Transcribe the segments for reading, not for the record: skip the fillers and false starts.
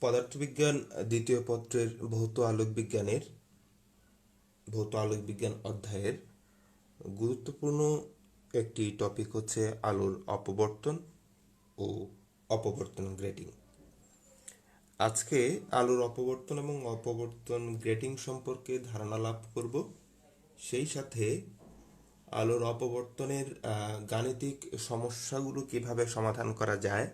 পদার্থবিজ্ঞান দ্বিতীয় পত্রের ভৌত আলোক বিজ্ঞান অধ্যায়ের গুরুত্বপূর্ণ একটি টপিক হচ্ছে আলোর অপবর্তন ও অপবর্তন গ্রেটিং। আজকে আলোর অপবর্তন এবং অপবর্তন গ্রেটিং সম্পর্কে ধারণা লাভ করব। সেই সাথে আলোর অপবর্তনের গাণিতিক সমস্যাগুলো কিভাবে সমাধান করা যায়,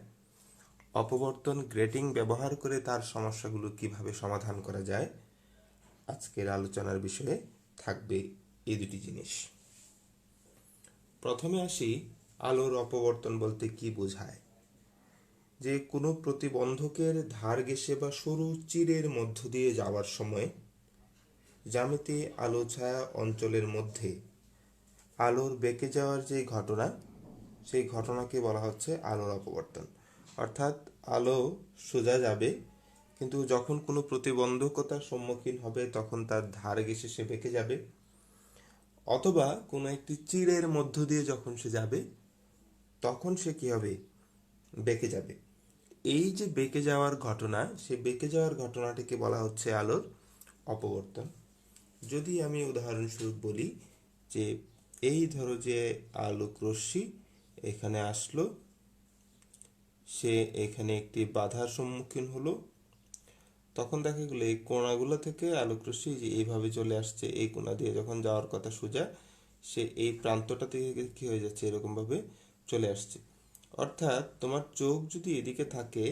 অপবর্তন গ্রেটিং ব্যবহার করে তার সমস্যাগুলো কিভাবে সমাধান করা যায়, আজকের আলোচনার বিষয়ে থাকবে এই দুটি জিনিস। প্রথমে আসি, আলোর অপবর্তন বলতে কি বোঝায়। যে কোনো প্রতিবন্ধকের ধার ঘেঁষে বা সরু চিরের মধ্য দিয়ে যাওয়ার সময় জ্যামিতি আলো ছায়া অঞ্চলের মধ্যে আলোর বেঁকে যাওয়ার যে ঘটনা, সেই ঘটনাকে বলা হচ্ছে আলোর অপবর্তন। অর্থাৎ আলো সোজা যাবে, কিন্তু যখন কোনো প্রতিবন্ধকতার সম্মুখীন হবে তখন তার ধার ঘেঁষে সে বেঁকে যাবে, অথবা কোনো একটি চিরের মধ্য দিয়ে যখন সে যাবে তখন সে কি হবে, বেঁকে যাবে। এই যে বেঁকে যাওয়ার ঘটনা, সেই বেঁকে যাওয়ার ঘটনাটিকে বলা হচ্ছে আলোর অপবর্তন। যদি আমি উদাহরণস্বরূপ বলি যে এই ধরো যে আলোক রশ্মি এখানে আসলো, সে এখানে একটি বাধার সম্মুখীন হলো, তখন দেখা গেলো এই কোণাগুলো থেকে আলোক রশ্মি যে এইভাবে চলে আসছে, এই কোণা দিয়ে যখন যাওয়ার কথা সোজা, সে এই প্রান্তটা থেকে কি হয়ে যাচ্ছে, এরকমভাবে চলে আসছে। অর্থাৎ তোমার চোখ যদি এদিকে থাকে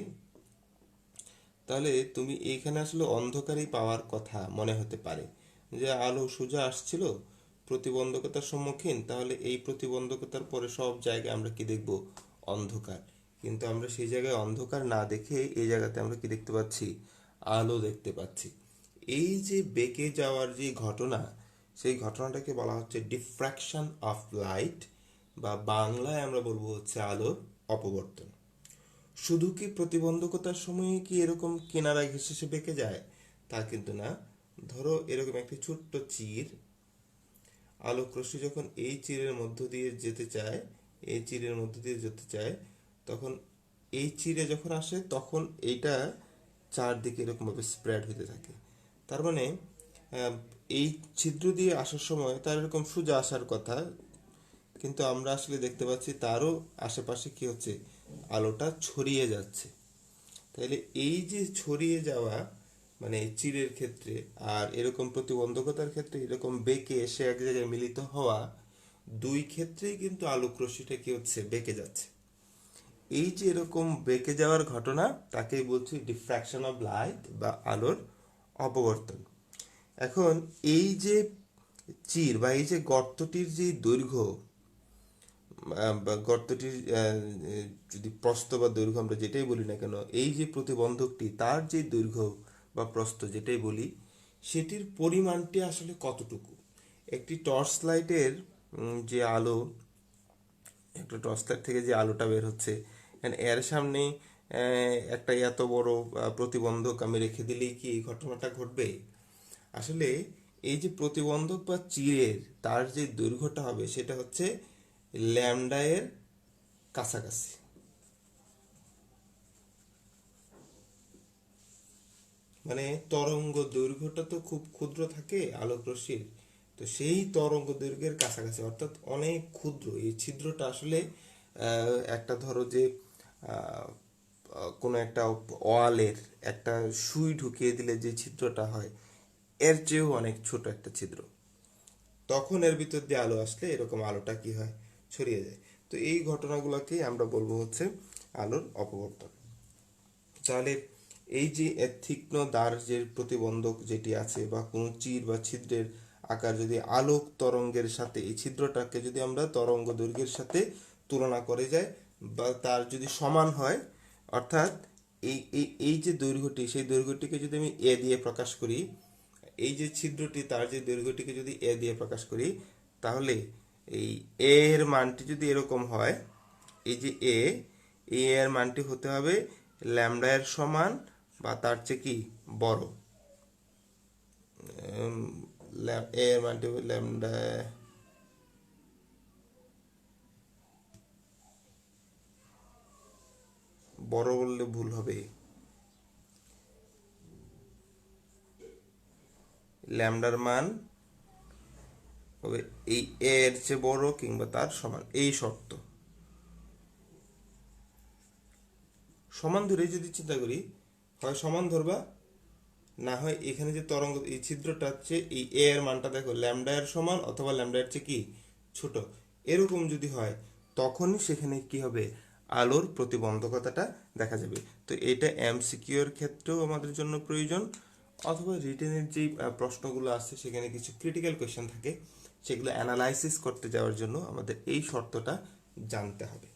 তাহলে তুমি এইখানে আসলে অন্ধকারই পাওয়ার কথা মনে হতে পারে, যে আলো সোজা আসছিল প্রতিবন্ধকতার সম্মুখীন, তাহলে এই প্রতিবন্ধকতার পরে সব জায়গায় আমরা কি দেখব, অন্ধকার। কিন্তু আমরা সেই জায়গায় অন্ধকার না দেখে এই জায়গাতে আমরা কি দেখতে পাচ্ছি, আলো দেখতে পাচ্ছি। এই যে বেঁকে যাওয়ার যে ঘটনা, সেই ঘটনাটাকে বলা হচ্ছে ডিফ্র্যাকশন অফ লাইট, বা বাংলায় আমরা বলবো হচ্ছে আলোর অপবর্তন। শুধু কি প্রতিবন্ধকতার সময়ে কি এরকম কিনারা ঘেঁষে সে বেঁকে যায়, তা কিন্তু না। ধরো এরকম একটি ছোট্ট চির, আলোক রশ্মি যখন এই চিরের মধ্য দিয়ে যেতে চায়, এই চিরের মধ্য দিয়ে যেতে চায়, তখন এই চিরে যখন আসে তখন এইটা চারদিকে এরকমভাবে স্প্রেড হতে থাকে। তার মানে এই ছিদ্র দিয়ে আসার সময় তার এরকম সোজা আসার কথা, কিন্তু আমরা আসলে দেখতে পাচ্ছি তারও আশেপাশে কি হচ্ছে, আলোটা ছড়িয়ে যাচ্ছে। তাহলে এই যে ছড়িয়ে যাওয়া, মানে চিরের ক্ষেত্রে আর এরকম প্রতিবন্ধকতার ক্ষেত্রে এরকম বেঁকে এসে এক জায়গায় মিলিত হওয়া, দুই ক্ষেত্রেই কিন্তু আলোক রশ্মিটা কি হচ্ছে, বেঁকে যাচ্ছে। এই যে এরকম বেঁকে যাওয়ার ঘটনা, তাকেই বলছি ডিফ্র্যাকশন অফ লাইট বা আলোর অপবর্তন। এখন এই যে চির বা এই যে গর্তটির যে দৈর্ঘ্য, বা গর্তটির যদি প্রস্থ বা দৈর্ঘ্য আমরা যেটাই বলি না কেন, এই যে প্রতিবন্ধকটি তার যে দৈর্ঘ্য বা প্রস্থ যেটাই বলি, সেটির পরিমাণটি আসলে কতটুকু। একটি টর্চ লাইটের যে আলো, একটা টর্চ লাইট থেকে যে আলোটা বের হচ্ছে, এর সামনে একটা এত বড় প্রতিবন্ধক আমি রেখে দিলেই কি এই ঘটনাটা ঘটবে? আসলে এই যে প্রতিবন্ধক বা চিরের তার যে দৈর্ঘ্যটা হবে সেটা হচ্ছে ল্যামডা এর কাছাকাছি। মানে তরঙ্গ দৈর্ঘ্যটা তো খুব ক্ষুদ্র থাকে আলোক রশ্মির, তো সেই তরঙ্গ দৈর্ঘ্যের কাছাকাছি, অর্থাৎ অনেক ক্ষুদ্র এই ছিদ্রটা। আসলে একটা ধরো যে কোনো একটা ওয়ালের একটা সুই ঢুকিয়ে দিলে যে ছিদ্রটা হয়, এর চেয়েও অনেক ছোট একটা ছিদ্র। তখন এর ভিতর দিয়ে আলো আসলে এরকম আলোটা কি হয়, ছড়িয়ে যায়। তো এই ঘটনাগুলোকেই আমরা বলবো হচ্ছে আলোর অপবর্তন। তাহলে এই যে তীক্ষ্ণ দ্বারের প্রতিবন্ধক যেটি আছে, বা কোনো চির বা ছিদ্রের আকার যদি আলোক তরঙ্গের সাথে, এই ছিদ্রটাকে যদি আমরা তরঙ্গ দৈর্ঘ্যের সাথে তুলনা করে যাই, বা তার যদি সমান হয়, অর্থাৎ এই এই এই যে দৈর্ঘ্যটি, সেই দৈর্ঘ্যটিকে যদি আমি এ দিয়ে প্রকাশ করি, এই যে ছিদ্রটি তার যে দৈর্ঘ্যটিকে যদি এ দিয়ে প্রকাশ করি, তাহলে এই এ এর মানটি যদি এরকম হয়, এই যে এ এর মানটি হতে হবে ল্যামডা এর সমান বা তার চেয়ে কি বড়। এ এর মানটি হবে ল্যামডা, বড় বললে ভুল হবে, ল্যামডার মান হবে এই এ এর চেয়ে বড় কিংবা তার সমান, এই শর্ত। সমান ধরে যদি চিন্তা করি, হয় সমান ধরবা, না হয় এখানে যে তরঙ্গ এই ছিদ্রটা হচ্ছে এই এ এর মানটা দেখো ল্যামডা এর সমান অথবা ল্যামডা এর চেয়ে কি ছোট, এরকম যদি হয় তখনই সেখানে কি হবে, আলোর প্রতিবন্ধকতাটা দেখা যাবে। তো এটা এমসিকিউ এর ক্ষেত্রেও আমাদের জন্য প্রয়োজন, অথবা রিটেনের যে প্রশ্নগুলো আছে সেখানে কিছু ক্রিটিক্যাল কোয়েশ্চেন থাকে, সেগুলো অ্যানালাইসিস করতে যাওয়ার জন্য আমাদের এই শর্তটা জানতে হবে।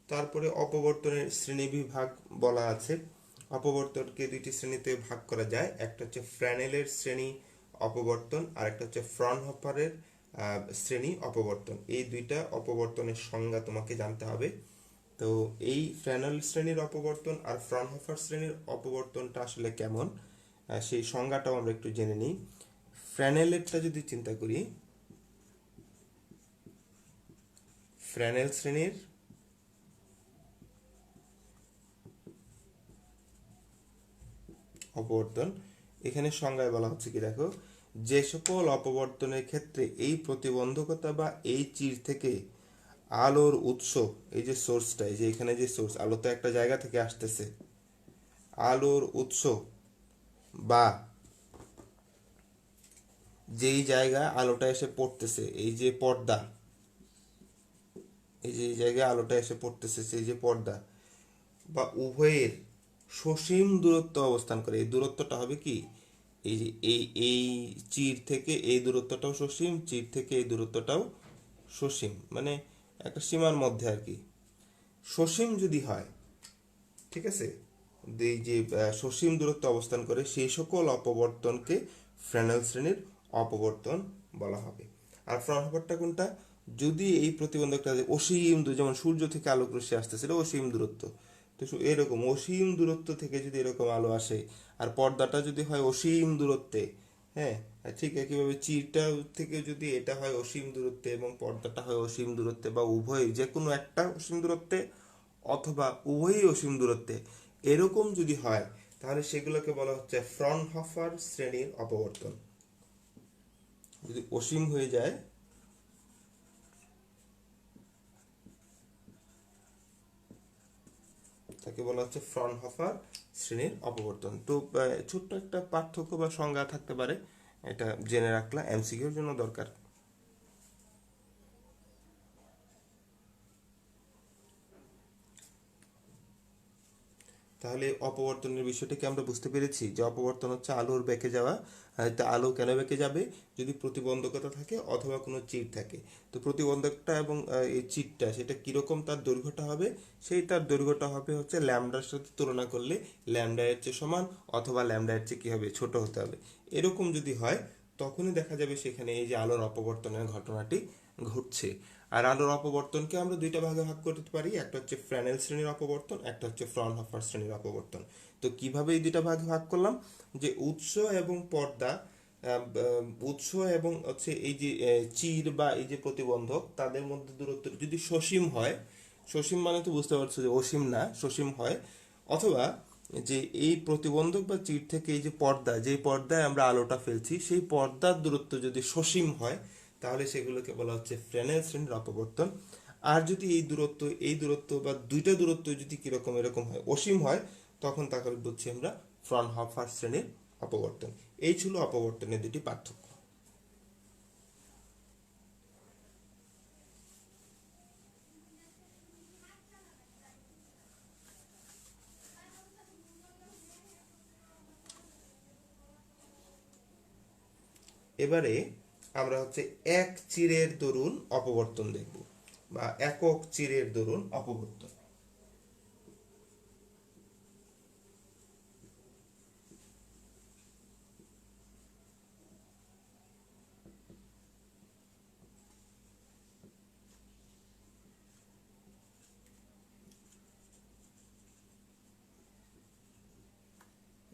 তারপরে অপবর্তনের শ্রেণীবিভাগ বলা আছে। অপবর্তনকে দুইটি শ্রেণীতে ভাগ করা যায়, একটা হচ্ছে ফ্র্যানেলের শ্রেণী অপবর্তন, আর একটা হচ্ছে ফ্রনহফারের শ্রেণী অপবর্তন। এই দুইটা অপবর্তনের সংজ্ঞা তোমাকে জানতে হবে। তো এই ফ্র্যানেল শ্রেণীর অপবর্তন আর ফ্রনহফার শ্রেণীর অপবর্তনটা আসলে কেমন, সেই সংজ্ঞাটাও আমরা একটু জেনে নিই। ফ্র্যানেলেরটা যদি চিন্তা করি, ফ্র্যানেল শ্রেণীর অপবর্তন, এখানে সংজ্ঞায় বলা হচ্ছে কি দেখো, যে সকল অপবর্তনের ক্ষেত্রে এই প্রতিবন্ধকতা বা এই চির থেকে আলোর উৎস, এই যে সোর্সটা, এই যে এখানে যে সোর্স, আলো তো একটা জায়গা থেকে আসতেছে, আলোর উৎস বা যেই জায়গায় আলোটা এসে পড়তেছে, এই যে পর্দা, এই যে এই জায়গায় আলোটা এসে পড়তেছে সেই যে পর্দা, বা উভয়ের সসীম দূরত্ব অবস্থান করে, এই দূরত্বটা হবে কি, এই যে এই চির থেকে এই দূরত্বটাও সসীম, চির থেকে এই দূরত্বটাও সসীম, মানে একটা সীমার মধ্যে আর কি। সসীম যদি হয়, ঠিক আছে, এই যে সসীম দূরত্ব অবস্থান করে সেই সকল অপবর্তনকে ফ্রেনেল শ্রেণীর অপবর্তন বলা হবে। আর ফ্রনহফারটা কোনটা, যদি এই প্রতিবন্ধকটা অসীম দূর, যেমন সূর্য থেকে আলোক রশ্মি আসতেছিল অসীম দূরত্ব, তো এরকম অসীম দূরত্ব থেকে যদি এরকম আলো আসে, আর পর্দাটা যদি হয় অসীম দূরত্বে, হ্যাঁ, আর ঠিক একইভাবে চিরটা থেকে যদি এটা হয় অসীম দূরত্বে এবং পর্দাটা হয় অসীম দূরত্বে, বা উভয়ই যে কোনো একটা অসীম দূরত্বে অথবা উভয়ই অসীম দূরত্বে, এরকম যদি হয় তাহলে সেগুলোকে বলা হচ্ছে ফ্রনহফার শ্রেণীর অপবর্তন। যদি অসীম হয়ে যায় তাকে বলা হচ্ছে ফ্রনহফার শ্রেণীর অপবর্তন। তো ছোট্ট একটা পার্থক্য বা সংজ্ঞা থাকতে পারে, এটা জেনে রাখলা, এমসিকিউর জন্য দরকার। তাহলে অপবর্তনের বিষয়টাকে আমরা বুঝতে পেরেছি যে অপবর্তন হচ্ছে আলোর বেঁকে যাওয়া। তা আলো কেন বেঁকে যাবে, যদি প্রতিবন্ধকতা থাকে অথবা কোনো চির থাকে। তো প্রতিবন্ধকটা এবং এই চিরটা সেটা কিরকম তার দৈর্ঘ্যটা হবে, সেই তার দৈর্ঘ্যটা হবে হচ্ছে ল্যামডার সাথে তুলনা করলে ল্যামডা এর চেয়ে সমান অথবা ল্যামডা এর চেয়ে কি হবে, ছোট হতে হবে। এরকম যদি হয় তখনই দেখা যাবে সেখানে এই যে আলোর অপবর্তনের ঘটনাটি ঘটছে। আর আলোর অপবর্তনকে আমরা দুইটা ভাগে ভাগ করতে পারি, একটা হচ্ছে ফ্রেনেল শ্রেণীর অপবর্তন, একটা হচ্ছে ফ্রনহফার শ্রেণীর অপবর্তন। তো কিভাবে এই দুইটা ভাগে ভাগ করলাম, যে উৎস এবং পর্দা, উৎস এবং হচ্ছে এই যে চির বা এই যে প্রতিবন্ধক, তাদের মধ্যে দূরত্ব যদি সসীম হয়, সসীম মানে তো বুঝতে পারছো যে অসীম না, সসীম হয়, অথবা যে এই প্রতিবন্ধক বা চির থেকে এই যে পর্দা, যে পর্দায় আমরা আলোটা ফেলছি সেই পর্দার দূরত্ব যদি সসীম হয়, তাহলে সেগুলোকে বলা হচ্ছে ফ্রেনেল শ্রেণীর অপবর্তন। আর যদি এই দূরত্ব বা দুইটা দূরত্ব যদি কিরকম এরকম হয়, অসীম হয়, তখন তাকে বলছি আমরা ফ্রনহফার শ্রেণীর অপবর্তন। এই ছিল অপবর্তনের দুটি পার্থক্য। এবারে আমরা হচ্ছে এক চিরের দরুন অপবর্তন দেখব, বা একক চিরের দরুন অপবর্তন।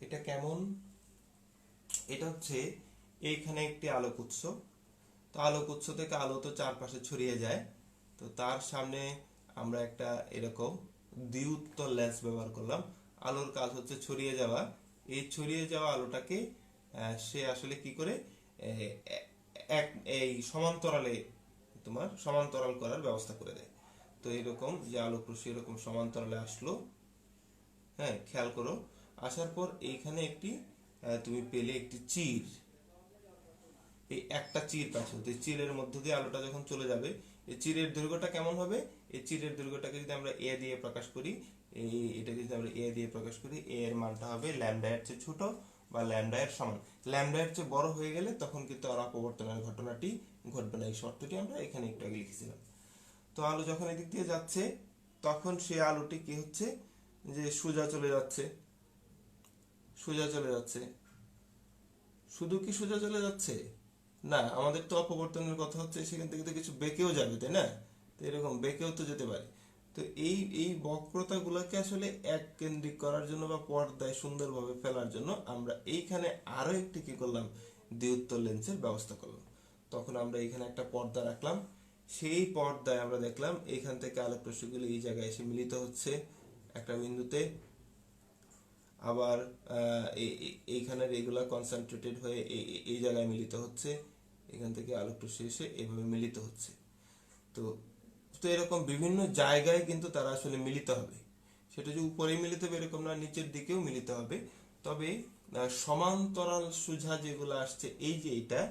এটা কেমন, এটা হচ্ছে এইখানে একটি আলোক উৎস, তো আলোক উৎস থেকে আলো তো চারপাশে ছড়িয়ে যায়, তো তার সামনে আমরা একটা এরকম দ্বিউত্তল লেন্স ব্যবহার করলাম। আলোর কাজ হচ্ছে ছড়িয়ে যাওয়া, এই ছড়িয়ে যাওয়া আলোটাকে সে আসলে কি করে এক এই সমান্তরালে তোমার সমান্তরাল করার ব্যবস্থা করে দেয়। তো এরকম যে আলোক রশ্মি এরকম সমান্তরালে আসলো, হ্যাঁ খেয়াল করো, আসার পর এইখানে একটি তুমি পেলে একটি চির, এই একটা চির পাচ্ছ, তো চিরের মধ্য দিয়ে আলোটা যখন চলে যাবে, এই চিরের দৈর্ঘ্যটা কেমন হবে, এই চিরের দৈর্ঘ্যটাকে যদি আমরা এ দিয়ে প্রকাশ করি, এটাকে যদি আমরা এ দিয়ে প্রকাশ করি, এ এর মানটা হবে ল্যামডা এর চেয়ে ছোট বা ল্যামডা এর সমান। ল্যামডা এর চেয়ে বড় হয়ে গেলে তখন কিন্তু আর অপবর্তনের ঘটনাটি ঘটবে না। এই শর্তটি আমরা এখানে একটু আগে লিখেছিলাম। তো আলো যখন এদিক দিয়ে যাচ্ছে তখন সে আলোটি কি হচ্ছে, যে সোজা চলে যাচ্ছে, সোজা চলে যাচ্ছে। শুধু কি সোজা চলে যাচ্ছে না, আমাদের তো অপবর্তনের কথা হচ্ছে, সেখান থেকে তো কিছু বেঁকেও যাবে, তাই না? তো এরকম বেঁকেও তো যেতে পারে। তো এই এই বক্রতাগুলোকে আসলে এক কেন্দ্রিক করার জন্য বা পর্দায় সুন্দরভাবে ফেলার জন্য আমরা এইখানে আরো একটি কি করলাম, দ্বিউত্তল লেন্সের ব্যবস্থা করলাম। তখন আমরা এখানে একটা পর্দা রাখলাম, সেই পর্দায় আমরা দেখলাম এখান থেকে আলোক রশ্মিগুলো এই জায়গায় এসে মিলিত হচ্ছে একটা বিন্দুতে, আবার এইখানের এগুলা কনসেন্ট্রেটেড হয়ে এই জায়গায় মিলিত হচ্ছে, এখান থেকে আলোক রশ্মি এসে এইভাবে মিলিত হচ্ছে। তো তো এরকম বিভিন্ন জায়গায় কিন্তু তারা আসলে মিলিত হবে, সেটা যে উপরে মিলিত হবে এরকম না, নিচের দিকেও মিলিত হবে। তবে সমান্তরাল সুঝা যেগুলো আসছে, এই যে এটা,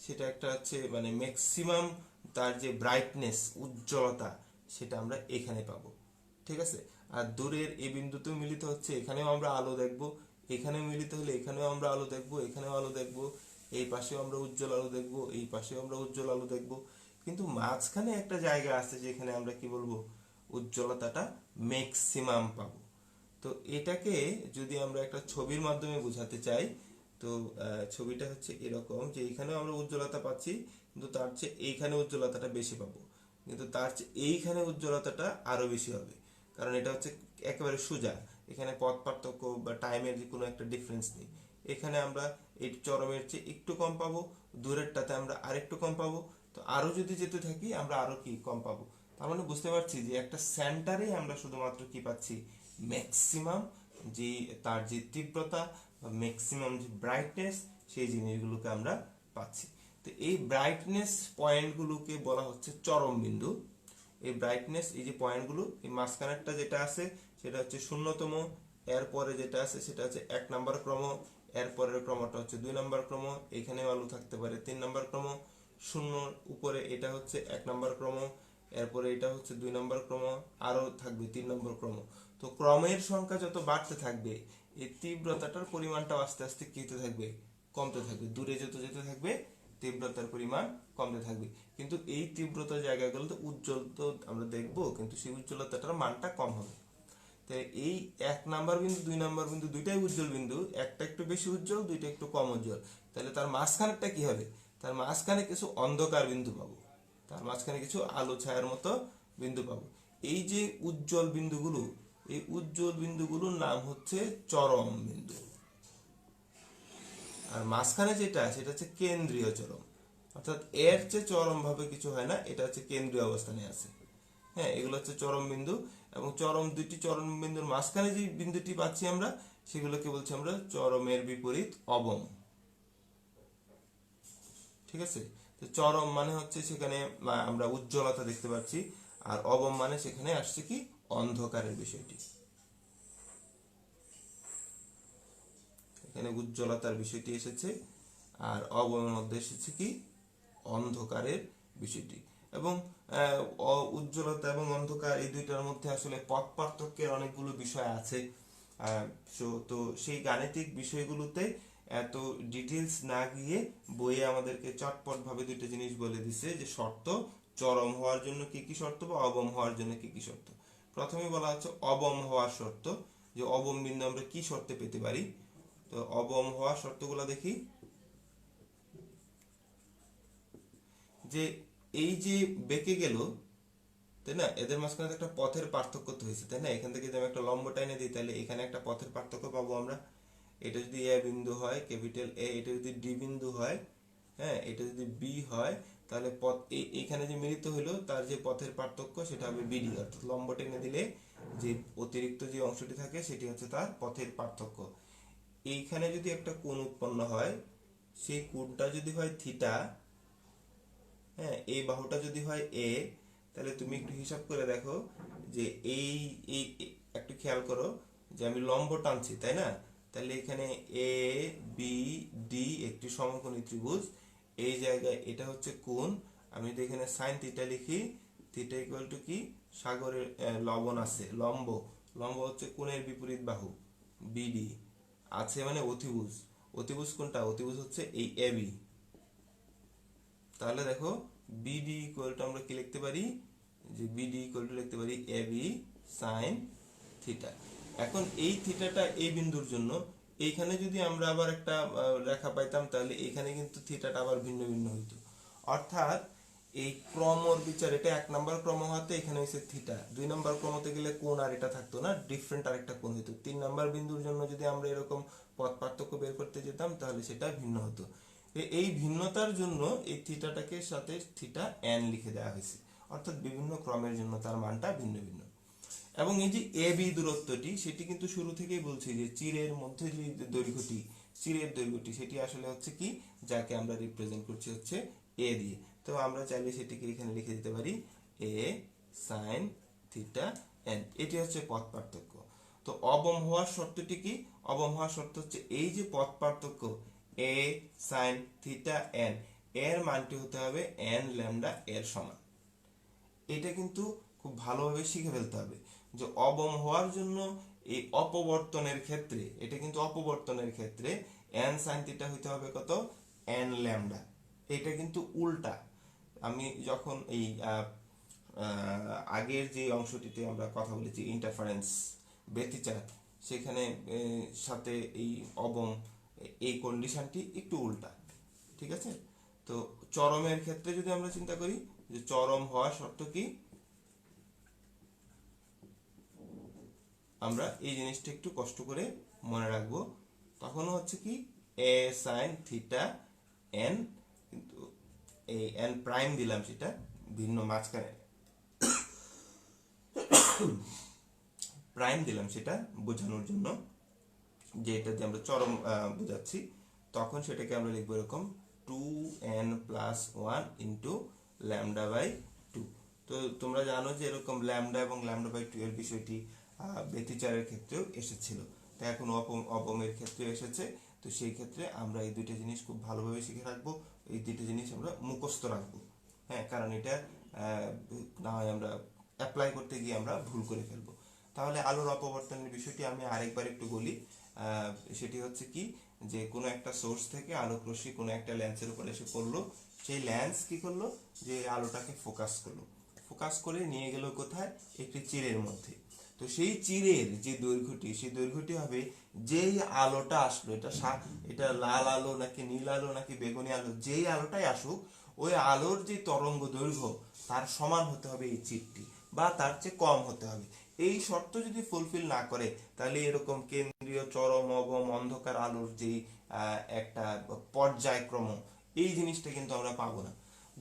সেটা একটা হচ্ছে মানে ম্যাক্সিমাম তার যে ব্রাইটনেস উজ্জ্বলতা, সেটা আমরা এখানে পাবো, ঠিক আছে। আর দূরের এই বিন্দুতেও মিলিত হচ্ছে, এখানেও আমরা আলো দেখব, এখানেও মিলিত হলে এখানেও আমরা আলো দেখব, এখানেও আলো দেখব, এই পাশেও আমরা উজ্জ্বল আলো দেখব, এই পাশেও আমরা উজ্জ্বল আলো দেখব। কিন্তু মাঝখানে একটা জায়গা আছে যেখানে আমরা কি বলবো, উজ্জ্বলতাটা ম্যাক্সিমাম পাবো। তো এটাকে যদি আমরা একটা ছবির মাধ্যমে বোঝাতে চাই, তো ছবিটা হচ্ছে এরকম যে এখানেও আমরা উজ্জ্বলতা পাচ্ছি, কিন্তু তার চেয়ে এইখানে উজ্জ্বলতাটা বেশি পাবো, কিন্তু তার চেয়ে এইখানে উজ্জ্বলতাটা আরো বেশি হবে, কারণ এটা হচ্ছে একেবারে সোজা, এখানে পথ পার্থক্য বা টাইমের কোনো একটা ডিফারেন্স নেই। এখানে আমরা এই চরমের চেয়ে একটু কম পাবো, দূরেরটাতে আমরা আরেকটু কম পাবো, তো আরো যদি যেতে থাকি আমরা আরো কি কম পাবো। তার মানে বুঝতে পারছি যে একটা সেন্টারে আমরা শুধুমাত্র কি পাচ্ছি, ম্যাক্সিমাম যে তার যে তীব্রতা বা ম্যাক্সিমাম যে ব্রাইটনেস, সেই জিনিসগুলোকে আমরা পাচ্ছি। তো এই ব্রাইটনেস পয়েন্টগুলোকে বলা হচ্ছে চরম বিন্দু। এই ব্রাইটনেস এই যে পয়েন্টগুলো, এই মাঝখানেরটা যেটা আছে সেটা হচ্ছে শূন্যতম, এরপরে যেটা আছে সেটা হচ্ছে 1 নম্বর ক্রম, এরপরের ক্রমটা হচ্ছে 2 নম্বর ক্রম, এখানে আলো থাকতে পারে 3 নম্বর ক্রম, শূন্য উপরে এটা হচ্ছে 1 নম্বর ক্রম, এরপরে এটা হচ্ছে 2 নম্বর ক্রম, আরো থাকবে 3 নম্বর ক্রম। তো ক্রমের সংখ্যা যত বাড়তে থাকবে এই তীব্রতাটার পরিমাণটাও আস্তে আস্তে কি হতে থাকবে, কমতে থাকবে। দূরে যত যেতে থাকবে তীব্রতার পরিমাণ কমতে থাকবে, কিন্তু এই তীব্রতার জায়গাগুলোতে উজ্জ্বল তো আমরা দেখবো, কিন্তু সেই উজ্জ্বলতাটার মানটা কম হবে। তাই এই 1 নম্বর বিন্দু 2 নম্বর বিন্দু দুইটাই উজ্জ্বল বিন্দু, একটা একটু বেশি উজ্জ্বল, দুইটা একটু কম উজ্জ্বল। তাহলে তার মাঝখানেরটা কি হবে, তার মাঝখানে কিছু অন্ধকার বিন্দু পাবো, তার মাঝখানে কিছু আলো ছায়ার মতো বিন্দু পাবো। এই যে উজ্জ্বল বিন্দুগুলো, এই উজ্জ্বল বিন্দুগুলোর নাম হচ্ছে চরম বিন্দু। আর মাঝখানে যেটা সেটা হচ্ছে কেন্দ্রীয় চরম, অর্থাৎ এর চেয়ে চরম ভাবে কিছু হয় না, এটা হচ্ছে কেন্দ্রীয় অবস্থানে আছে। হ্যাঁ, এগুলো হচ্ছে চরম বিন্দু। এবং দুইটি চরম বিন্দুর মাঝখানে যে বিন্দুটি পাচ্ছি আমরা, সেগুলোকে বলছি আমরা চরমের বিপরীত অবম, ঠিক আছে। তো চরম মানে হচ্ছে সেখানে আমরা উজ্জ্বলতা দেখতে পাচ্ছি, আর অবম মানে সেখানে আসছে কি, অন্ধকারের বিষয়টি। এখানে উজ্জ্বলতার বিষয়টি এসেছে, আর অবমের মধ্যে এসেছে কি, অন্ধকারের বিষয়টি। এবং উজ্জ্বলতা এবং অন্ধকার এই দুইটার মধ্যে আসলে পথ পার্থক্যের অনেকগুলো বিষয় আছে। তো সেই গাণিতিক বিষয়গুলোতে এত ডিটেলস না গিয়ে বইয়ে আমাদেরকে চটপট ভাবে দুইটা জিনিস বলে দিছে, যে শর্ত চরম হওয়ার জন্য কি কি শর্ত বা অবম হওয়ার জন্য কি কি শর্ত। প্রথমে বলা হচ্ছে অবম হওয়ার শর্ত, যে অবম বিন্দু আমরা কি শর্তে পেতে পারি। তো অবম হওয়ার শর্তগুলো দেখি, যে এই যে বেঁকে গেল, তাই না, এদের মাঝখানে একটা পথের পার্থক্য তো হয়েছে, তাই না। এখান থেকে যদি আমি একটা লম্ব টাইনে দিই তাহলে এখানে একটা পথের পার্থক্য পাবো আমরা। এটা যদি এ বিন্দু হয় ক্যাপিটাল এ, এটা যদি ডি বিন্দু হয়, হ্যাঁ, এটা যদি বি হয়, তাহলে পথ এইখানে যে মিলিত হলো তার যে পথের পার্থক্য সেটা হবে বিডি, অর্থাৎ লম্ব টেনে দিলে যে অতিরিক্ত যে অংশটি থাকে সেটি হচ্ছে তার পথের পার্থক্য। এইখানে যদি একটা কোণ উৎপন্ন হয়, সেই কোণটা যদি হয় থিটা, হ্যাঁ, এই বাহুটা যদি হয় এ, তাহলে তুমি একটু হিসাব করে দেখো যে এই এই একটু খেয়াল করো যে আমি লম্ব টানছি, তাই না? তাহলে এখানে এ বি ডি একটি সমকোণী ত্রিভুজ, এই জায়গায় এটা হচ্ছে কোণ। আমি যদি এখানে সাইন থিটা লিখি, থিটা ইকুয়াল টু কি, সাগরের লবণ আছে, লম্ব, লম্ব হচ্ছে কোণের বিপরীত বাহু বিডি, আছে মানে অতিভুজ, অতিভুজ কোনটা, অতিভুজ হচ্ছে এই এবি। তাহলে দেখো বিডি ইকুয়াল টু আমরা কি লিখতে পারি, যে বিডি ইকুয়াল টু লিখতে পারি এবি সাইন থিটা। এখন এই থিটাটা এই বিন্দুর জন্য, এইখানে যদি আমরা আবার একটা রেখা পাইতাম তাহলে এইখানে কিন্তু থিটাটা আবার ভিন্ন ভিন্ন হইতো, অর্থাৎ এই ক্রমর বিচার, এটা 1 নম্বর ক্রম হতে এখানে হইছে থিটা, 2 নম্বর ক্রমতে গেলে কোণ আর এটা থাকতো না, ডিফারেন্ট আরেকটা কোণ হইতো। 3 নম্বর বিন্দুর জন্য যদি আমরা এরকম পথ পার্থক্য বের করতে যেতাম তাহলে সেটা ভিন্ন হতো। এই ভিন্নতার জন্য এই থিটাটাকে সাথে থিটা এন লিখে দেওয়া হয়েছে, অর্থাৎ বিভিন্ন ক্রমের জন্য তার মানটা ভিন্ন ভিন্ন। এবং এই যে এ বি দূরত্বটি, সেটি কিন্তু শুরু থেকেই বলছি যে চিরের মধ্যে যে দৈর্ঘ্যটি, চিরের দৈর্ঘ্যটি, সেটি আসলে হচ্ছে কি, যাকে আমরা রিপ্রেজেন্ট করছি হচ্ছে এ দিয়ে। তো আমরা চাইলে সেটিকে এখানে লিখে দিতে পারি এ সাইন থিটা এন, এটি হচ্ছে পথ পার্থক্য। তো অবম হওয়ার শর্তটি কি, অবম হওয়ার শর্ত হচ্ছে এই যে পথ পার্থক্য এ সাইন থিটা এন, এর মানটি হতে হবে এন ল্যামডা এর সমান। এটা কিন্তু খুব ভালোভাবে শিখে ফেলতে হবে যে অবম হওয়ার জন্য এই অপবর্তনের ক্ষেত্রে, এটা কিন্তু অপবর্তনের ক্ষেত্রে এন সাইন থিটা হইতে হবে কত, এন ল্যামডা। এটা কিন্তু উল্টা। আমি যখন এই আগের যে অংশটিতে আমরা কথা বলেছি ইন্টারফারেন্স, ব্যতিচার, সেখানে সাথে এই অবম, এই কন্ডিশনটি একটু উল্টা, ঠিক আছে? তো চরমের ক্ষেত্রে যদি আমরা চিন্তা করি যে চরম হওয়ার শর্ত কি, আমরা এই জিনিসটা একটু কষ্ট করে মনে রাখবো। তখন হচ্ছে কি এ সাইন থিটা এন, কিন্তু এই এন প্রাইম দিলাম সেটা ভিন্ন, মাঝখানে প্রাইম দিলাম সেটা বোঝানোর জন্য যে এটা যে আমরা চরম বোঝাচ্ছি, তখন সেটাকে আমরা লিখবো এরকম 2n+1 ইন্টু ল্যামডা বাই 2। তো তোমরা জানো যে এরকম ল্যামডা এবং ল্যামডা বাই 2 এর বিষয়টি ব্যতিচারের ক্ষেত্রেও এসেছিল, তো এখন অপমের ক্ষেত্রেও এসেছে। তো সেই ক্ষেত্রে আমরা এই দুইটা জিনিস খুব ভালোভাবে শিখে রাখবো, এই দুইটা জিনিস আমরা মুখস্থ রাখবো, হ্যাঁ, কারণ এটা না হয় আমরা অ্যাপ্লাই করতে গিয়ে আমরা ভুল করে ফেলবো। তাহলে আলোর অপবর্তনের বিষয়টি আমি আরেকবার একটু বলি। সেটি হচ্ছে কি, যে কোনো একটা সোর্স থেকে আলোক রশ্মি কোনো একটা লেন্সের উপর এসে পড়লো, সেই লেন্স কি করলো, যে আলোটাকে ফোকাস করলো, ফোকাস করে নিয়ে গেল কোথায়, একটি চিরের মধ্যে। তো সেই চিরের যে দৈর্ঘ্যটি, সেই দৈর্ঘ্যটি হবে যেই আলোটা আসলো, এটা লাল আলো নাকি নীল আলো নাকি বেগুনি আলো, যেই আলোটাই আসুক, ওই আলোর যে তরঙ্গ দৈর্ঘ্য তার সমান হতে হবে এই চিরটি, বা তার চেয়ে কম হতে হবে। এই শর্ত যদি ফুলফিল না করে তাহলে এরকম কেন্দ্রীয় চরম অবম অন্ধকার আলোর যে একটা পর্যায়ক্রম, এই জিনিসটা কিন্তু আমরা পাবো না।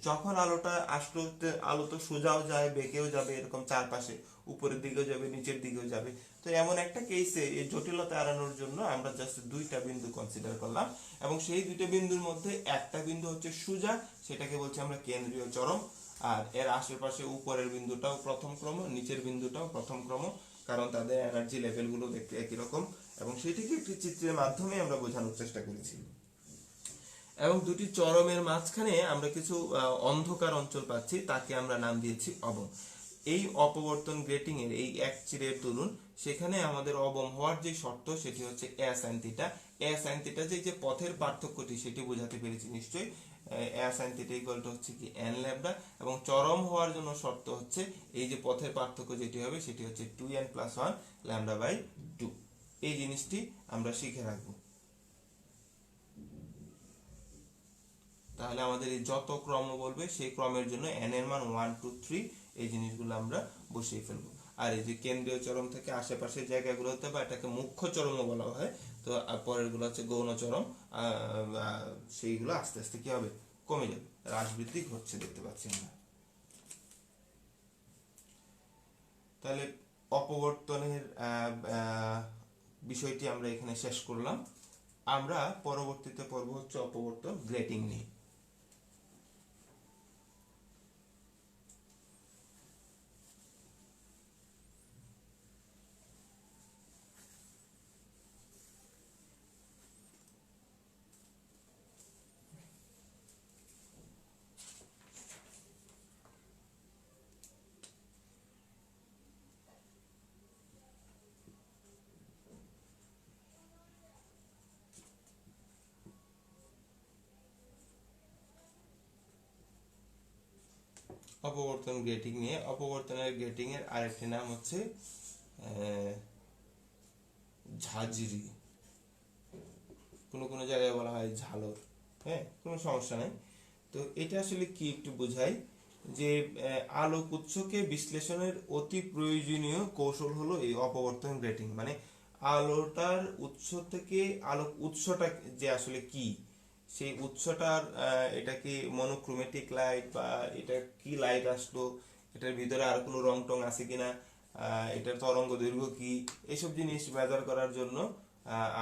যখন আলোটা আসলো, আলো তো সোজাও যায় বেঁকেও যাবে, এরকম চারপাশে উপরের দিকেও যাবে নিচের দিকেও যাবে। তো এমন একটা কেসে এই জটিলতা এড়ানোর জন্য আমরা জাস্ট দুইটা বিন্দু কনসিডার করলাম, এবং সেই দুইটা বিন্দুর মধ্যে একটা বিন্দু হচ্ছে সোজা, সেটাকে বলছি আমরা কেন্দ্রীয় চরম, আর এর আশেপাশে উপরের বিন্দুটাও প্রথম ক্রম, নিচের বিন্দুটাও প্রথম ক্রম, কারণ তাদের এনার্জি লেভেলগুলো দেখতে একই রকম, এবং সেটিকে একটি চিত্রের মাধ্যমে আমরা বোঝানোর চেষ্টা করেছি। এবং দুটি চরমের মাঝখানে আমরা কিছু অন্ধকার অঞ্চল পাচ্ছি, তাকে আমরা নাম দিয়েছি অবম। এই অপবর্তন গ্রেটিং এর এই এক চিরের দরুন সেখানে আমাদের অবম হওয়ার যে শর্ত সেটি হচ্ছে এ সাইন থিটা। এ সাইন থিটা যে পথের পার্থক্যটি সেটি বোঝাতে পেরেছি নিশ্চয়ই। এ সাইন থিটা ইকুয়াল টু হচ্ছে কি এন ল্যামডা, এবং চরম হওয়ার জন্য শর্ত হচ্ছে এই যে পথের পার্থক্য যেটি হবে সেটি হচ্ছে 2n+1 ল্যামডা বাই 2। এই জিনিসটি আমরা শিখে রাখবো। তাহলে আমাদের এই যত ক্রম বলবে সেই ক্রমের জন্য n এর মান 1 2 3, এই জিনিসগুলো আমরা বসিয়ে ফেলবো। আর এই যে কেন্দ্রীয় চরম থেকে আশেপাশের জায়গাগুলো হতে বা এটাকে মুখ্য চরমও বলা হয়, তো পরের গুলো হচ্ছে গৌণ চরম, সেইগুলো আস্তে আস্তে কি হবে, কমে যাবে, হ্রাস বৃদ্ধি ঘটছে দেখতে পাচ্ছি আমরা। তাহলে অপবর্তনের বিষয়টি আমরা এখানে শেষ করলাম। আমরা পরবর্তীতে পর্ব হচ্ছে অপবর্তন গ্রেটিং নিয়ে। অপবর্তন গ্রেটিং নিয়ে, অপবর্তনের গ্রেটিং এর আরেকটি নাম হচ্ছে ঝাঁঝরি, কোনো জায়গায় বলা হয় ঝালর। হ্যাঁ, কোনো সমস্যা নেই। তো এটা আসলে কি একটু বোঝাই যে আলোক উৎসকে বিশ্লেষণের অতি প্রয়োজনীয় কৌশল হলো এই অপবর্তন গ্রেটিং। মানে আলোটার উৎস থেকে আলোক উৎসটা যে আসলে কি, সেই উৎসটার এটা কি মনোক্রোমেটিক লাইট বা এটা কি লাইট আসলো, এটার ভিতরে আর কোনো রং টং আছে কিনা, এটার তরঙ্গ দৈর্ঘ্য কি, এইসব জিনিস মেজার করার জন্য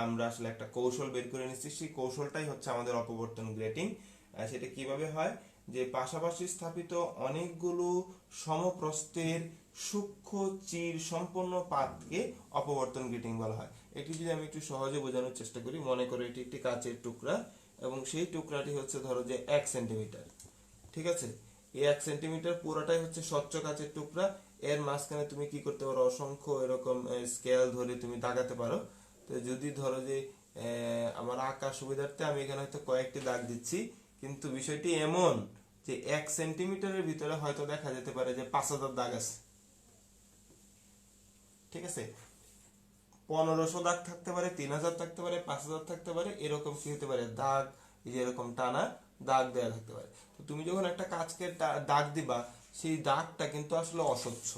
আমরা আসলে একটা কৌশল বের করে নিচ্ছি। সেই কৌশলটাই হচ্ছে আমাদের অপবর্তন গ্রেটিং। সেটা কিভাবে হয়, যে পাশাপাশি স্থাপিত অনেকগুলো সমপ্রস্থের সূক্ষ্ম চির সম্পন্ন পাতকে অপবর্তন গ্রেটিং বলা হয়। এটি যদি আমি একটু সহজে বোঝানোর চেষ্টা করি, মনে করো এটি একটি কাচের টুকরা এবং সেই টুকরাটি হচ্ছে ধরো যে 1 সেন্টিমিটার। ঠিক আছে, এই 1 সেন্টিমিটার পুরোটাই হচ্ছে স্বচ্ছ কাচের টুকরা। এর মাঝখানে তুমি কি করতে পারো, অসংখ্য এরকম স্কেল ধরে তুমি দাগাতে পারো। তো যদি ধরো যে আমার আঁকা সুবিধার্থে আমি এখানে হয়তো কয়েকটি দাগ দিচ্ছি, কিন্তু বিষয়টি এমন যে 1 সেন্টিমিটারের ভিতরে হয়তো দেখা যেতে পারে যে 5000 দাগ আছে। ঠিক আছে, 1500 দাগ থাকতে পারে, 3000 থাকতে পারে, 5000 থাকতে পারে, এরকম কি হতে পারে দাগ, এই যে এরকম টানা দাগ দেওয়া থাকতে পারে। তো তুমি যখন একটা কাচকে দাগ দিবা, সেই দাগটা কিন্তু আসলে অস্বচ্ছ।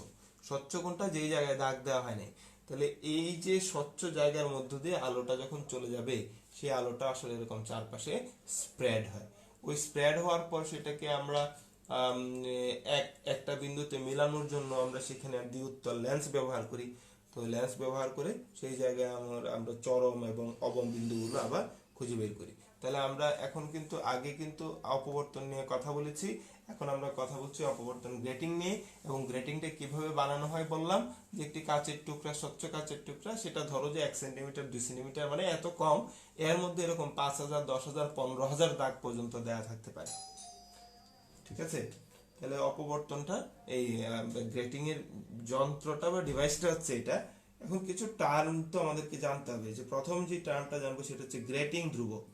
স্বচ্ছ কোনটা, যেই জায়গায় দাগ দেওয়া হয় নাই। তাহলে এই যে স্বচ্ছ জায়গার মধ্য দিয়ে আলোটা যখন চলে যাবে, সেই আলোটা আসলে এরকম চারপাশে স্প্রেড হয়। ওই স্প্রেড হওয়ার পর সেটাকে আমরা একটা বিন্দুতে মেলানোর জন্য আমরা সেখানে দ্বিউত্তর লেন্স ব্যবহার করি। তো লেন্স ব্যবহার করে সেই জায়গায় আমরা চরম এবং অবম বিন্দুগুলো আবার খুঁজে বের করি। তাহলে আমরা এখন কিন্তু আগে কিন্তু অপবর্তন নিয়ে কথা বলেছি, এখন আমরা কথা বলছি অপবর্তন গ্রেটিং নিয়ে। এবং গ্রেটিংটা কিভাবে বানানো হয় বললাম, যে একটি কাচের টুকরা, স্বচ্ছ কাচের টুকরা, সেটা ধরো যে 1 সেন্টিমিটার 2 সেন্টিমিটার, মানে এত কম, এর মধ্যে এরকম 5000 10000 15000 দাগ পর্যন্ত দেয়া থাকতে পারে। ঠিক আছে, তাহলে অপবর্তনটা এই গ্রেটিং এর যন্ত্রটা বা ডিভাইসটা হচ্ছে এটা। এখন কিছু টার্ম তো আমাদেরকে জানতে হবে। যে প্রথম যে টার্মটা জানবো সেটা হচ্ছে গ্রেটিং ধ্রুবক।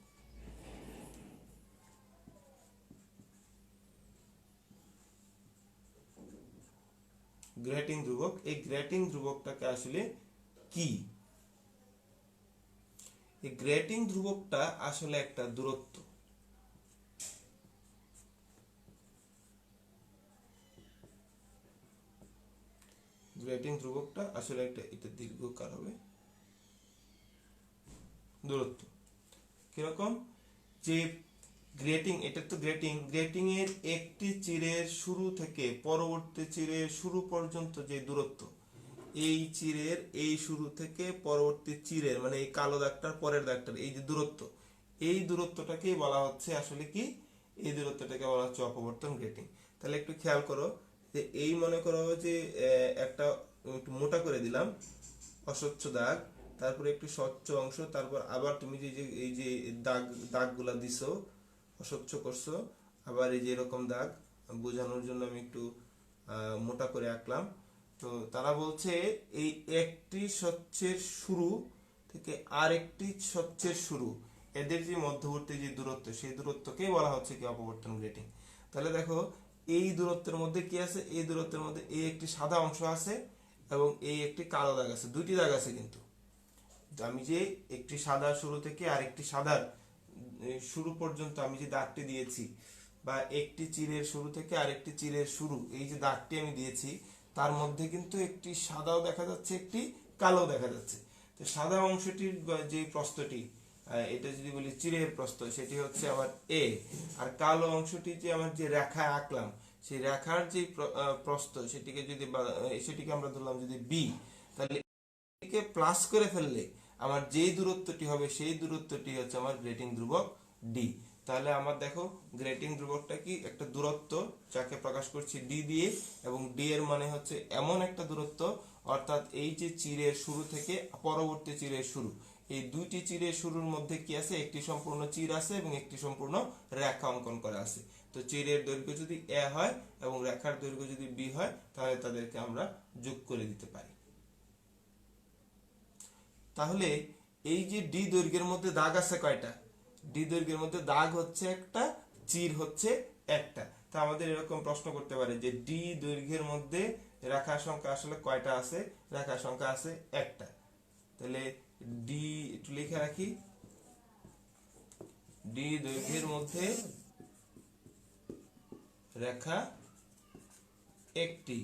গ্রেটিং ধ্রুবক, এই গ্রেটিং ধ্রুবকটাকে আসলে কি? এই গ্রেটিং ধ্রুবকটা আসলে একটা দূরত্ব। গ্রেটিং ধ্রুবকটা আসলে এটা দীর্ঘকার হবে, দূরত্ব। কিরকম, যে গ্রেটিং, এটা তো গ্রেটিং এর একটি চিরের শুরু থেকে পরবর্তী চিরের শুরু পর্যন্ত যে দূরত্ব, এই চিরের এই শুরু থেকে পরবর্তী চিরের, মানে এই কালো দাগটার পরের দাগটার এই যে দূরত্ব, এই দূরত্বটাকেই বলা হচ্ছে আসলে কি, এই দূরত্বটাকে বলা হচ্ছে অপবর্তন গ্রেটিং। তাহলে একটু খেয়াল করো, যে এই মনে করো যে একটা একটু মোটা করে দিলাম অস্বচ্ছ দাগ, তারপরে একটু স্বচ্ছ অংশ, তারপর আবার তুমি এই যে দাগগুলা দিছো, অস্বচ্ছ করছো, আবার এই যে এরকম দাগ বোঝানোর জন্য আমি একটু মোটা করে আঁকলাম। তো তারা বলছে এই একটি স্বচ্ছের শুরু থেকে আরেকটি স্বচ্ছের শুরু, এদের যে মধ্যবর্তী যে দূরত্ব, সেই দূরত্বকেই বলা হচ্ছে কি অপবর্তন গ্রেটিং। তাহলে দেখো, এই দূরত্বের মধ্যে কি আছে, এই দূরত্বের মধ্যে এই একটি সাদা অংশ আছে এবং এই একটি কালো দাগ আছে, দুইটি দাগ আছে। কিন্তু আমি যে একটি সাদা শুরু থেকে আরেকটি সাদার শুরু পর্যন্ত আমি যে দাগটি দিয়েছি, বা একটি চিরের শুরু থেকে আরেকটি চিরের শুরু, এই যে দাগটি আমি দিয়েছি, তার মধ্যে কিন্তু একটি সাদাও দেখা যাচ্ছে, একটি কালো দেখা যাচ্ছে। তো সাদা অংশটির যে প্রস্থটি এটা যদি বলি চিরের প্রস্থ, সেটি হচ্ছে আমার এ। আর কালো অংশটি যে আমার যে রেখা আঁকলাম, সেই রেখার যে প্রস্থ সেটিকে আমরা ধরলাম যদি বি, তাহলে একে প্লাস করে ফেললে আমার যেই দূরত্বটি হবে সেই দূরত্বটি হচ্ছে আমার গ্রেটিং ধ্রুবক ডি। তাহলে আমার দেখো গ্রেটিং ধ্রুবকটা কি, একটা দূরত্ব যাকে প্রকাশ করছি ডি দিয়ে, এবং ডি এর মানে হচ্ছে এমন একটা দূরত্ব, অর্থাৎ এই যে চিরের শুরু থেকে পরবর্তী চিরের শুরু, এই দুইটি চিরের শুরুর মধ্যে কি আছে, একটি সম্পূর্ণ চির আছে এবং একটি সম্পূর্ণ রেখা অঙ্কন করা আছে। তো চিরের দৈর্ঘ্য যদি এ হয় এবং রেখার দৈর্ঘ্য যদি বি হয়, তাহলে তাদেরকে আমরা যোগ করে দিতে পারি। তাহলে এই যে ডি দৈর্ঘ্যের মধ্যে দাগ আছে কয়টা, ডি দৈর্ঘ্যের মধ্যে দাগ হচ্ছে একটা, চির হচ্ছে একটা। তা আমাদের এরকম প্রশ্ন করতে পারে যে ডি দৈর্ঘ্যের মধ্যে রেখার সংখ্যা আসলে কয়টা আছে, রেখার সংখ্যা আছে একটা। তাহলে ডি একটু লিখে রাখি, ডি দৈর্ঘ্যের মধ্যে রেখা একটি।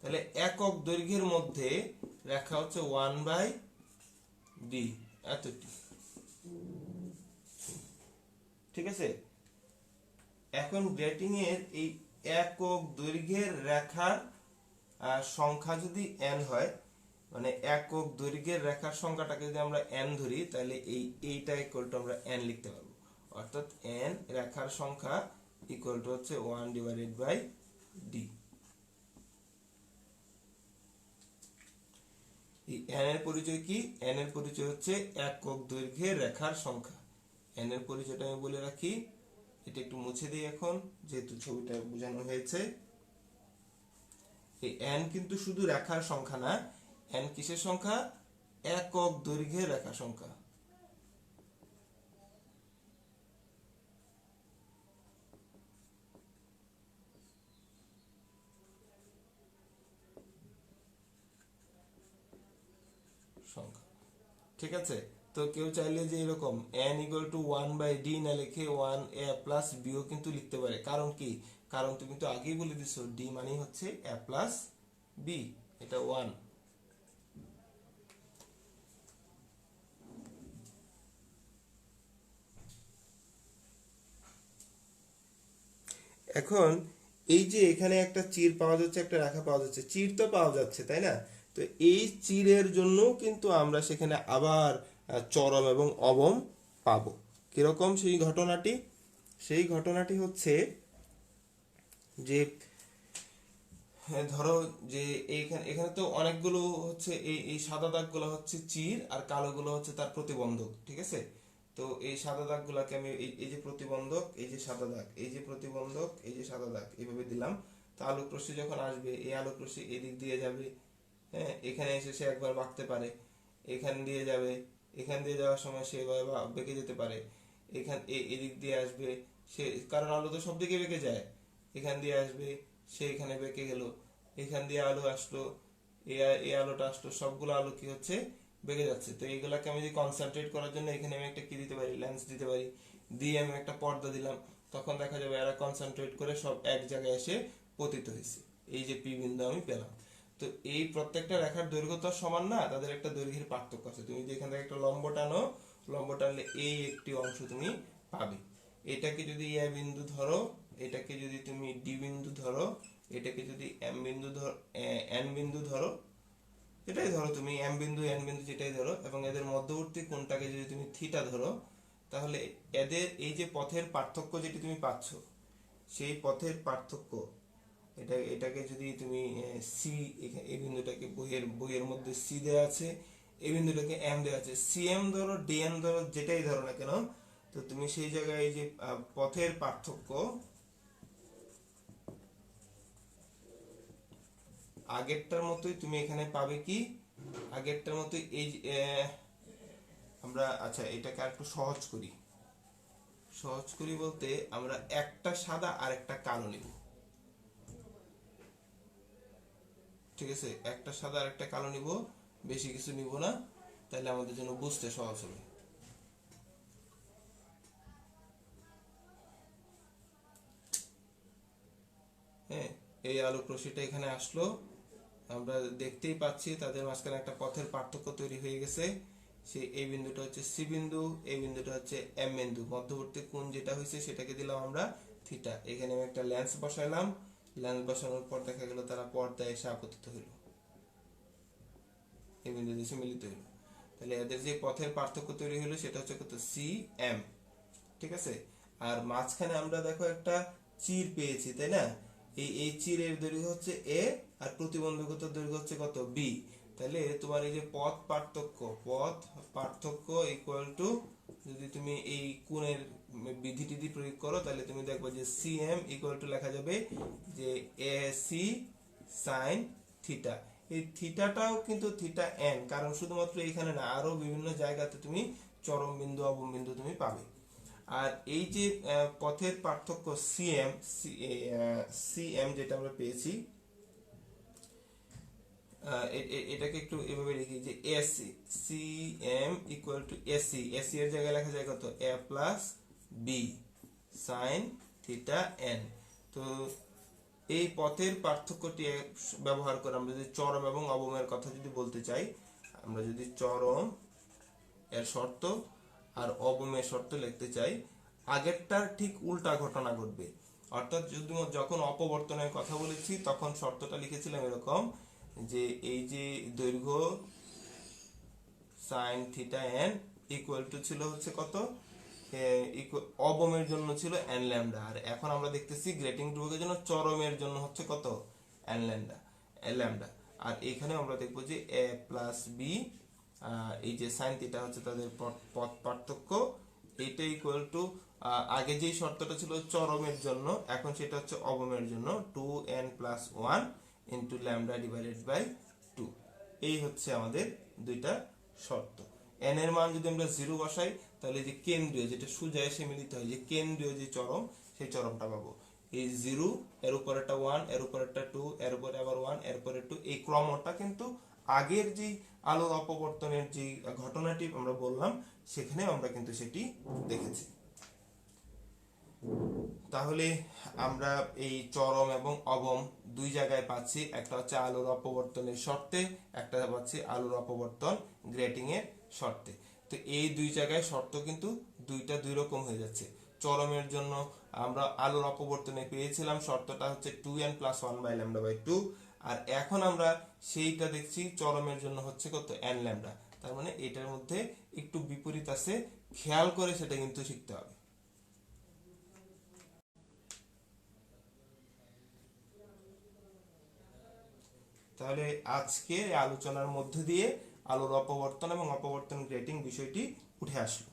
তাহলে একক দৈর্ঘ্যের মধ্যে রেখা হচ্ছে 1/d, এতটি। ঠিক আছে। এখন গ্রেটিং এর এই একক দৈর্ঘ্যের রেখার সংখ্যা যদি n হয়, মানে একক দৈর্ঘ্যের রেখার সংখ্যাটাকে যদি আমরা n ধরি, তাহলে এইটা ইকুয়াল টু আমরা n লিখতে পারবো। অর্থাৎ n রেখার সংখ্যা ইকুয়াল টু হচ্ছে 1/d। এই n এর পরিচয় কি, n এর পরিচয় হচ্ছে একক দৈর্ঘ্যের রেখার সংখ্যা। n এর পরিচয়টা আমি বলে রাখি, এটা একটু মুছে দিই এখন, যেহেতু ছবিটা বোঝানো হয়েছে। এই n কিন্তু শুধু রেখার সংখ্যা না, n কিসের সংখ্যা, একক দৈর্ঘ্যের রেখার সংখ্যা। সংখ্যা, ঠিক আছে। তো কেউ চাইলে যে এরকম n ইকুয়াল টু 1/d না লিখে 1a প্লাস b ও কিন্তু লিখতে পারে। কারণ কি, কারণ তুমি তো আগেই বলে দিছো d মানে হচ্ছে a প্লাস b, এটা 1। এখন এই যে এখানে একটা চির পাওয়া যাচ্ছে, একটা রেখা পাওয়া যাচ্ছে, চির তো পাওয়া যাচ্ছে তাই না। তো এই চিরের জন্য কিন্তু আমরা সেখানে আবার চরম এবং অবম পাবো। কিরকম সেই ঘটনাটি, সেই ঘটনাটি হচ্ছে যে ধরো যে এখানে এখানে তো অনেকগুলো হচ্ছে এই সাদা দাগগুলো হচ্ছে চির, আর কালোগুলো হচ্ছে তার প্রতিবন্ধক, ঠিক আছে। তো এই সাদা দাগগুলোকে আমি এই যে প্রতিবন্ধক, এই যে সাদা দাগ, এই যে প্রতিবন্ধক, এই যে সাদা দাগ, এইভাবে দিলাম। তো আলোক রশ্মি যখন আসবে, এই আলোক রশ্মি এদিক দিয়ে যাবে, হ্যাঁ, এখানে এসে সে একবার বাঁকতে পারে, এখান দিয়ে যাবে, এখান দিয়ে যাওয়ার সময় সে বেঁকে যেতে পারে, এদিক দিয়ে আসবে সে, কারণ আলো তো সব দিকে বেঁকে যায়, এখান দিয়ে আসবে সে এখানে বেঁকে গেল, এখান দিয়ে আলো আসলো, এই আলোটা আসলো, সবগুলো আলো কি হচ্ছে, বেঁকে যাচ্ছে। তো এইগুলাকে আমি যদি কনসেন্ট্রেট করার জন্য এখানে আমি একটা কি দিতে পারি, লেন্স দিতে পারি, দিয়ে আমি একটা পর্দা দিলাম, তখন দেখা যাবে এরা কনসেন্ট্রেট করে সব এক জায়গায় এসে পতিত হয়েছে। এই যে পি বিন্দু আমি পেলাম। তো এই প্রত্যেকটা রেখার দৈর্ঘ্য তো সমান না, তাদের একটা দৈর্ঘ্যের পার্থক্য আছে। তুমি যদি এখান থেকে একটা লম্ব টানো, লম্ব টানলে এই একটি অংশ তুমি পাবে। এটাকে যদি এ বিন্দু ধরো, এটাকে যদি তুমি ডি বিন্দু ধরো, এটাকে যদি এম বিন্দু ধরো, এন বিন্দু ধরো, যেটাই ধরো তুমি, এম বিন্দু এন বিন্দু যেটাই ধরো, এবং এদের মধ্যবর্তী কোণটাকে যদি তুমি থিটা ধরো, তাহলে এদের এই যে পথের পার্থক্য যেটি তুমি পাচ্ছ, সেই পথের পার্থক্য, এটাকে যদি তুমি সি, এই বিন্দুটাকে বইয়ের মধ্যে সি দেওয়া আছে, এই বিন্দুটাকে এম দেওয়া আছে, সি এম ধরো, ডি এম ধরো, যেটাই ধরো না কেন, তো তুমি সেই জায়গায় এই যে পথের পার্থক্য আগেরটার মতোই তুমি এখানে পাবে কি, আগেরটার মতোই এই আমরা, আচ্ছা এটাকে আর একটু সহজ করি, সহজ করি বলতে আমরা একটা সাদা আর একটা কালো নিব, ঠিক আছে, একটা সাদা আর একটা কালো নিব, বেশি কিছু নিব না, তাহলে আমাদের জন্য বুঝতে সহজ হবে। হ্যাঁ, এই আলোক রশ্মিটা এখানে আসলো, আমরা দেখতেই পাচ্ছি তাদের মাঝখানে একটা পথের পার্থক্য তৈরি হয়ে গেছে। এই বিন্দুটা হচ্ছে সি বিন্দু, এই বিন্দুটা হচ্ছে এম বিন্দু, মধ্যবর্তী কোণ যেটা হয়েছে সেটাকে দিলাম আমরা থিটা। এখানে আমি একটা লেন্স বসাইলাম, লেন্স বসানোর পর দেখা গেল তারা পর্দায় এসে আপতিত হইল, এই বিন্দু এসে মিলিত হইল। তাহলে এদের যে পথের পার্থক্য তৈরি হলো সেটা হচ্ছে কত, সি এম। ঠিক আছে, আর মাঝখানে আমরা দেখো একটা চির পেয়েছি, তাই না? এই চিরের দৈর্ঘ্য হচ্ছে এ, আর প্রতিবন্ধকতার দৈর্ঘ্য হচ্ছে কত, বি। তাহলে তোমার এই যে পথ পার্থক্য ইকুয়াল টু, যদি তুমি এই কোণের বিধি টিধি প্রয়োগ করো তাহলে তুমি দেখবে যে সি এম ইকুয়াল টু লেখা যাবে যে এ সি সাইন থিটা। এই থিটাটাও কিন্তু থিটা এন, কারণ শুধুমাত্র এখানে না, আরো বিভিন্ন জায়গাতে তুমি চরম বিন্দু অবম বিন্দু তুমি পাবে। আর এই যে পথের পার্থক্য সিএম যেটা আমরা পেয়েছি, এটাকে একটু এভাবে লিখি যে AC, CM equal to AC, AC এর জায়গায় লেখা যায় কত, A plus B sine theta N. তো এই পথের পার্থক্যটি ব্যবহার করে আমরা যদি চরম এবং অবমের কথা যদি বলতে চাই, আমরা যদি চরম এর শর্ত আর অবমের শর্ত লিখতে চাই, আগেরটার ঠিক উল্টা ঘটনা ঘটবে। অর্থাৎ যদি যখন অপবর্তনের কথা বলেছি তখন শর্তটা লিখেছিলাম এরকম যে এই যে দৈর্ঘ্য sign theta N equal to ছিল হচ্ছে কত, অবমের জন্য ছিল এন ল্যামডা। আর এখন আমরা দেখতেছি গ্রেটিং ধ্রুবকের জন্য চরমের জন্য হচ্ছে কত, এন ল্যামডা। আর এখানে আমরা দেখবো যে এ প্লাস বি, এই যে সাইন থিটা হচ্ছে তাদের পথ পার্থক্য, এইটা ইকুয়াল টু, আগে যেই শর্তটা ছিল চরমের জন্য, এখন সেটা হচ্ছে অবমের জন্য, 2n+1 into lambda divided by 2। এই হচ্ছে আমাদের দুইটা শর্ত। n এর মান যদি আমরা 0 বসাই তাহলে যে কেন্দ্রীয়, যেটা সোজা এসে মিলিত হয়, যে কেন্দ্রীয় যে চরম, সেই চরমটা পাবো। এই 0, এর উপর একটা 1, এর উপর একটা 2, এর উপরে আবার 1, এর উপরে 2, এই ক্রমটা কিন্তু আগের যে আলোর অপবর্তনের যে ঘটনাটি আমরা বললাম সেখানে আমরা কিন্তু সেটি দেখেছি। তাহলে আমরা এই চরম এবং অবম দুই জায়গায় পাচ্ছি, একটা হচ্ছে আলোর অপবর্তনের শর্তে, একটা পাচ্ছি আলোর অপবর্তন গ্রেটিং এর শর্তে। তো এই দুই জায়গায় শর্ত কিন্তু দুইটা দুই রকম হয়ে যাচ্ছে। চরমের জন্য আমরা আলোর অপবর্তনে পেয়েছিলাম শর্তটা হচ্ছে 2n+1/λ/2, আর এখন আমরা সেইটা দেখছি চরমের জন্য হচ্ছে কত, n ল্যামডা। তার মানে এটার মধ্যে একটু বিপরীত আছে, খেয়াল করে সেটা কিন্তু শিখতে হবে। তাহলে আজকে আলোচনার মধ্যে দিয়ে আলোর অপবর্তন এবং অপবর্তন গ্রেটিং বিষয়টি উঠে আসলো।